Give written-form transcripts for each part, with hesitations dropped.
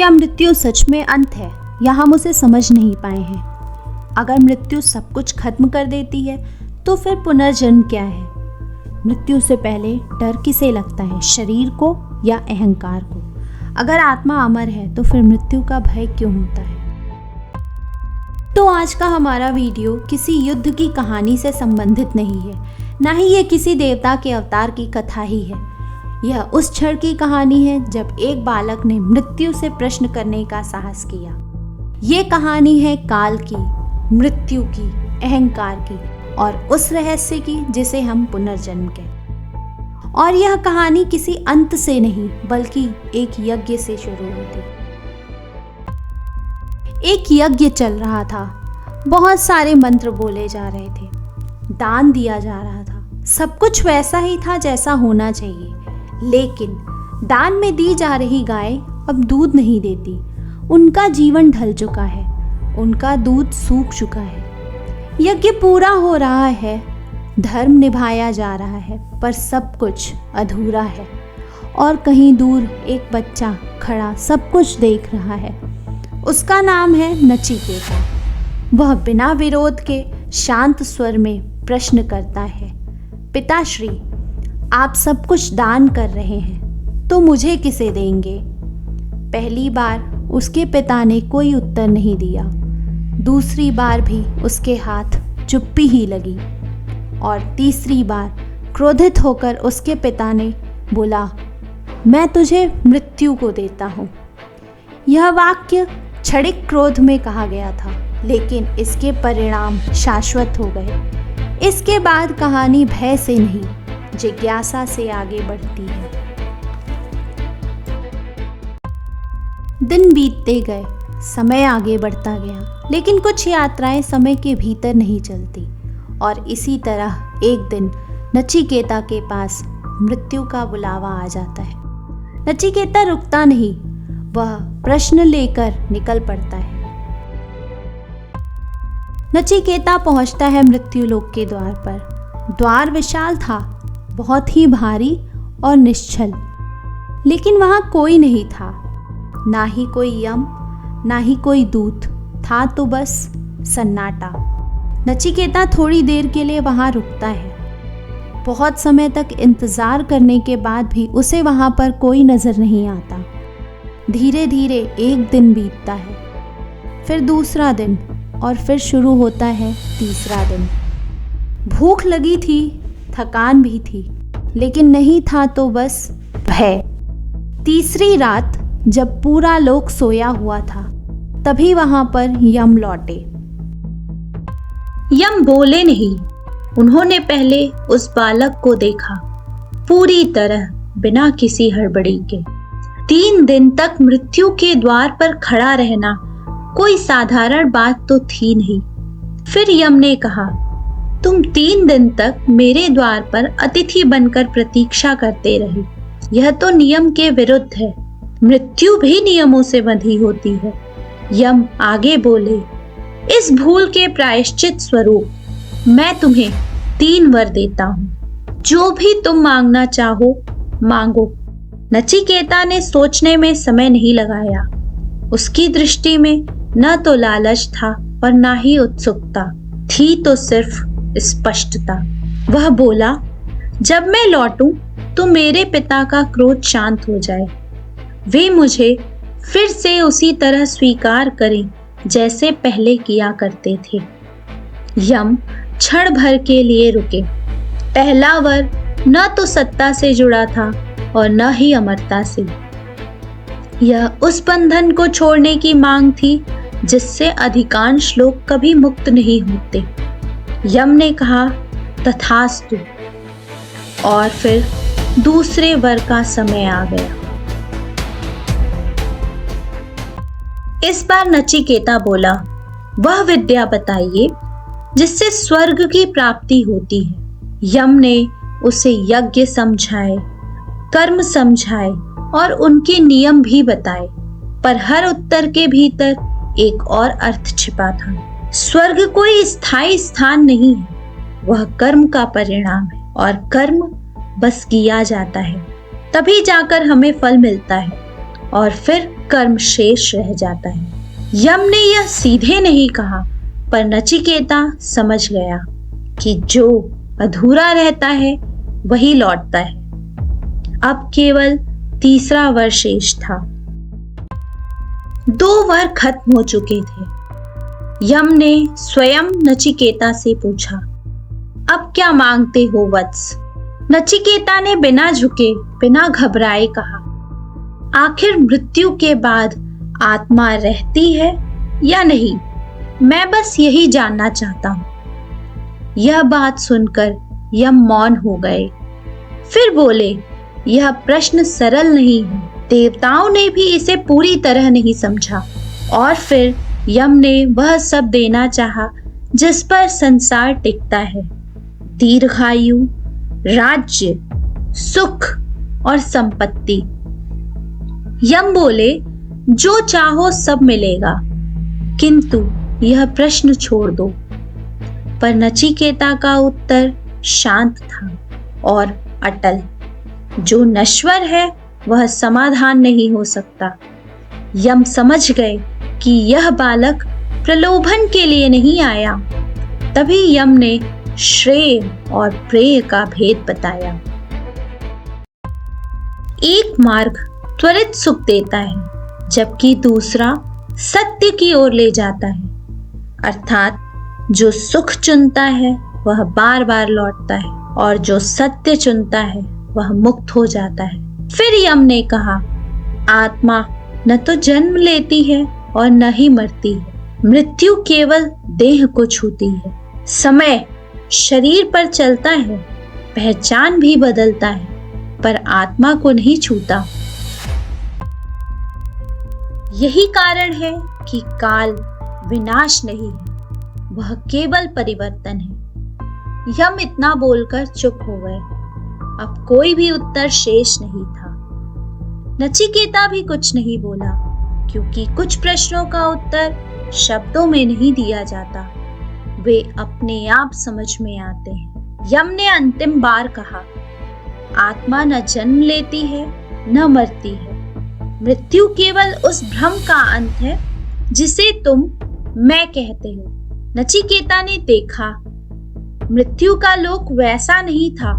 क्या मृत्यु सच में अंत है या हम उसे समझ नहीं पाए हैं? अगर मृत्यु सब कुछ खत्म कर देती है तो फिर पुनर्जन्म क्या है? मृत्यु से पहले डर किसे लगता है, शरीर को या अहंकार को? अगर आत्मा अमर है तो फिर मृत्यु का भय क्यों होता है? तो आज का हमारा वीडियो किसी युद्ध की कहानी से संबंधित नहीं है, ना ही ये किसी देवता के अवतार की कथा ही है। यह उस क्षण की कहानी है जब एक बालक ने मृत्यु से प्रश्न करने का साहस किया। ये कहानी है काल की, मृत्यु की, अहंकार की और उस रहस्य की जिसे हम पुनर्जन्म कहते। और यह कहानी किसी अंत से नहीं बल्कि एक यज्ञ से शुरू होती। एक यज्ञ चल रहा था, बहुत सारे मंत्र बोले जा रहे थे, दान दिया जा रहा था, सब कुछ वैसा ही था जैसा होना चाहिए। लेकिन दान में दी जा रही गाय अब दूध नहीं देती। उनका जीवन ढल चुका है, उनका दूध सूख चुका है। यज्ञ पूरा हो रहा है, धर्म निभाया जा रहा है, पर सब कुछ अधूरा है। और कहीं दूर एक बच्चा खड़ा सब कुछ देख रहा है। उसका नाम है नचिकेता। वह बिना विरोध के शांत स्वर में प्रश्न करता है, पिताश्री, आप सब कुछ दान कर रहे हैं तो मुझे किसे देंगे? पहली बार उसके पिता ने कोई उत्तर नहीं दिया। दूसरी बार भी उसके हाथ चुप्पी ही लगी और तीसरी बार क्रोधित होकर उसके पिता ने बोला, मैं तुझे मृत्यु को देता हूँ। यह वाक्य क्षणिक क्रोध में कहा गया था, लेकिन इसके परिणाम शाश्वत हो गए। इसके बाद कहानी भय से नहीं, जिज्ञासा से आगे बढ़ती है। दिन बीतते गए, समय आगे बढ़ता गया, लेकिन कुछ यात्राएं समय के भीतर नहीं चलती। और इसी तरह एक दिन नचिकेता के पास मृत्यु का बुलावा आ जाता है। नचिकेता रुकता नहीं, वह प्रश्न लेकर निकल पड़ता है। नचिकेता पहुंचता है मृत्युलोक के द्वार पर। द्वार विशाल था, बहुत ही भारी और निश्चल, लेकिन वहां कोई नहीं था, ना ही कोई यम, ना ही कोई दूत था, तो बस सन्नाटा। नचिकेता थोड़ी देर के लिए वहां रुकता है। बहुत समय तक इंतजार करने के बाद भी उसे वहां पर कोई नजर नहीं आता। धीरे धीरे एक दिन बीतता है, फिर दूसरा दिन और फिर शुरू होता है तीसरा दिन। भूख लगी थी, थकान भी थी, लेकिन नहीं था तो बस भय। तीसरी रात जब पूरा लोक सोया हुआ था, तभी वहां पर यम लौटे। यम बोले नहीं। उन्होंने पहले उस बालक को देखा, पूरी तरह बिना किसी हड़बड़ी के। 3 दिन तक मृत्यु के द्वार पर खड़ा रहना कोई साधारण बात तो थी नहीं। फिर यम ने कहा, तुम 3 दिन तक मेरे द्वार पर अतिथि बनकर प्रतीक्षा करते रहे। यह तो नियम के विरुद्ध है। मृत्यु भी नियमों से बंधी होती है। यम आगे बोले, इस भूल के प्रायश्चित स्वरूप मैं तुम्हें 3 वर देता हूँ। जो भी तुम मांगना चाहो मांगो। नचिकेता ने सोचने में समय नहीं लगाया। उसकी दृष्टि में न तो लालच था और न ही उत्सुकता थी, तो सिर्फ स्पष्टता। वह बोला, जब मैं लौटूं तो मेरे पिता का क्रोध शांत हो जाए। वे मुझे फिर से उसी तरह स्वीकार करें जैसे पहले किया करते थे। यम क्षण भर के लिए रुके। पहला वर न तो सत्ता से जुड़ा था और न ही अमरता से। यह उस बंधन को छोड़ने की मांग थी जिससे अधिकांश लोग कभी मुक्त नहीं होते। यम ने कहा, तथास्तु। और फिर दूसरे वर का समय आ गया। इस बार नचिकेता बोला, वह विद्या बताइए जिससे स्वर्ग की प्राप्ति होती है। यम ने उसे यज्ञ समझाए, कर्म समझाए और उनके नियम भी बताए, पर हर उत्तर के भीतर एक और अर्थ छिपा था। स्वर्ग कोई स्थायी स्थान नहीं है, वह कर्म का परिणाम है और कर्म बस किया जाता है, तभी जाकर हमें फल मिलता है। और फिर कर्म शेष रह जाता है। यम ने यह सीधे नहीं कहा, पर नचिकेता समझ गया कि जो अधूरा रहता है वही लौटता है। अब केवल तीसरा वर शेष था। 2 वर खत्म हो चुके थे। यम ने स्वयं नचिकेता से पूछा, अब क्या मांगते हो वत्स? नचिकेता ने बिना झुके, बिना घबराए कहा, आखिर मृत्यु के बाद आत्मा रहती है या नहीं? मैं बस यही जानना चाहता हूं। यह बात सुनकर यम मौन हो गए। फिर बोले, यह प्रश्न सरल नहीं है। देवताओं ने भी इसे पूरी तरह नहीं समझा और फिर यम ने वह सब देना चाहा जिस पर संसार टिकता है, दीर्घायु, राज्य, सुख और संपत्ति। यम बोले, जो चाहो सब मिलेगा, किंतु यह प्रश्न छोड़ दो। पर नचिकेता का उत्तर शांत था और अटल। जो नश्वर है वह समाधान नहीं हो सकता। यम समझ गए कि यह बालक प्रलोभन के लिए नहीं आया। तभी यम ने श्रेय और प्रेय का भेद बताया। एक मार्ग त्वरित सुख देता है, जबकि दूसरा सत्य की ओर ले जाता है। अर्थात जो सुख चुनता है वह बार बार लौटता है और जो सत्य चुनता है वह मुक्त हो जाता है। फिर यम ने कहा, आत्मा न तो जन्म लेती है और न ही मरती है। मृत्यु केवल देह को छूती है। समय शरीर पर चलता है, पहचान भी बदलता है, पर आत्मा को नहीं छूता। यही कारण है कि काल विनाश नहीं है, वह केवल परिवर्तन है। यम इतना बोलकर चुप हो गए। अब कोई भी उत्तर शेष नहीं था। नचिकेता भी कुछ नहीं बोला, क्योंकि कुछ प्रश्नों का उत्तर शब्दों में नहीं दिया जाता, वे अपने आप समझ में आते हैं। यम ने अंतिम बार कहा, आत्मा न जन्म लेती है न मरती है। मृत्यु केवल उस भ्रम का अंत है जिसे तुम मैं कहते हो। नचिकेता ने देखा, मृत्यु का लोक वैसा नहीं था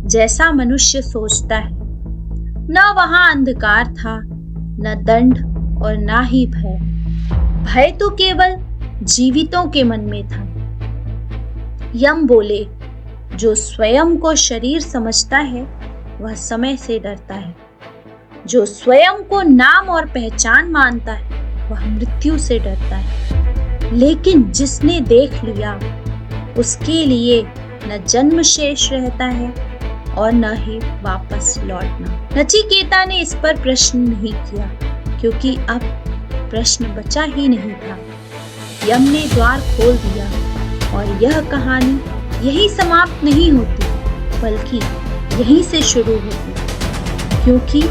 जैसा मनुष्य सोचता है। न वहां अंधकार था, न दंड और न ही भय। भय तो केवल जीवितों के मन में था। यम बोले, जो स्वयं को शरीर समझता है वह समय से डरता है। जो स्वयं को नाम और पहचान मानता है वह मृत्यु से डरता है। लेकिन जिसने देख लिया उसके लिए न जन्म शेष रहता है और न ही वापस लौटना। नचिकेता ने इस पर प्रश्न नहीं किया, क्योंकि अब प्रश्न बचा ही नहीं था। यम ने द्वार खोल दिया और यह कहानी यही समाप्त नहीं होती, बल्कि यहीं से शुरू होती, क्योंकि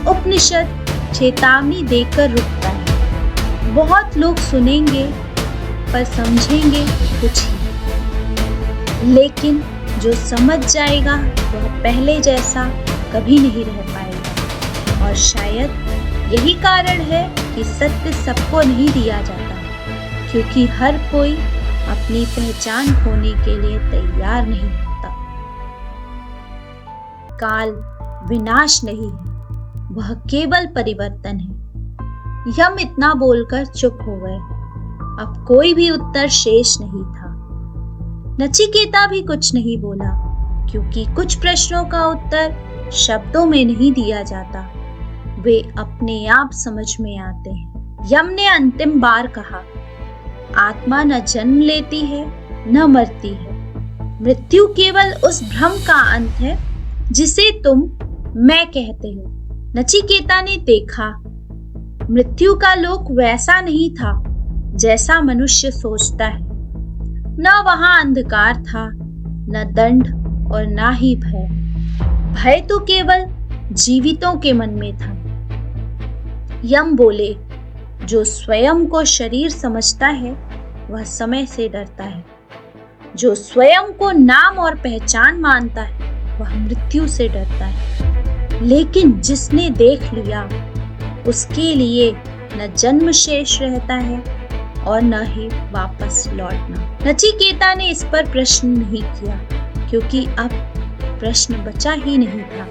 उपनिषद चेतावनी देकर रुकता है। बहुत लोग सुनेंगे पर समझेंगे कुछ ही, लेकिन जो समझ जाएगा वह पहले जैसा कभी नहीं रह पाएगा। और शायद यही कारण है कि सत्य सबको नहीं दिया जाता, क्योंकि हर कोई अपनी पहचान खोने के लिए तैयार नहीं होता। काल विनाश नहीं है, वह केवल परिवर्तन है। यम इतना बोलकर चुप हो गए। अब कोई भी उत्तर शेष नहीं था। नचिकेता भी कुछ नहीं बोला, क्योंकि कुछ प्रश्नों का उत्तर शब्दों में नहीं दिया जाता, वे अपने आप समझ में आते हैं। यम ने अंतिम बार कहा, आत्मा न जन्म लेती है न मरती है। मृत्यु केवल उस भ्रम का अंत है जिसे तुम मैं कहते हो। नचिकेता ने देखा, मृत्यु का लोक वैसा नहीं था जैसा मनुष्य सोचता है। न वहां अंधकार था, न दंड और न ही भय। भय तो केवल जीवितों के मन में था। यम बोले, जो स्वयं को शरीर समझता है वह समय से डरता है। जो स्वयं को नाम और पहचान मानता है वह मृत्यु से डरता है। लेकिन जिसने देख लिया उसके लिए न जन्म शेष रहता है और न ही वापस लौटना। नचिकेता ने इस पर प्रश्न नहीं किया, क्योंकि अब प्रश्न बचा ही नहीं था।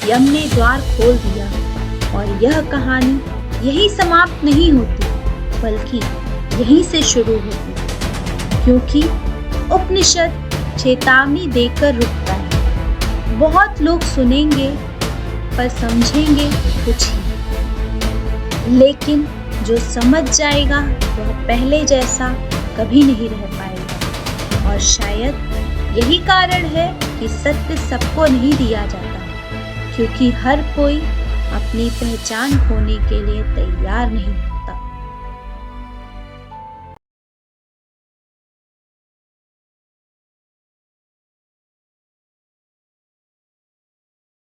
यम ने द्वार खोल दिया और यह कहानी यही समाप्त नहीं होती, बल्कि यहीं से शुरू होती, क्योंकि उपनिषद चेतावनी देकर रुकता है। बहुत लोग सुनेंगे पर समझेंगे कुछ ही, लेकिन जो समझ जाएगा वह पहले जैसा कभी नहीं रह पाएगा। और शायद यही कारण है कि सत्य सबको नहीं दिया जाता, क्योंकि हर कोई अपनी पहचान खोने के लिए तैयार नहीं।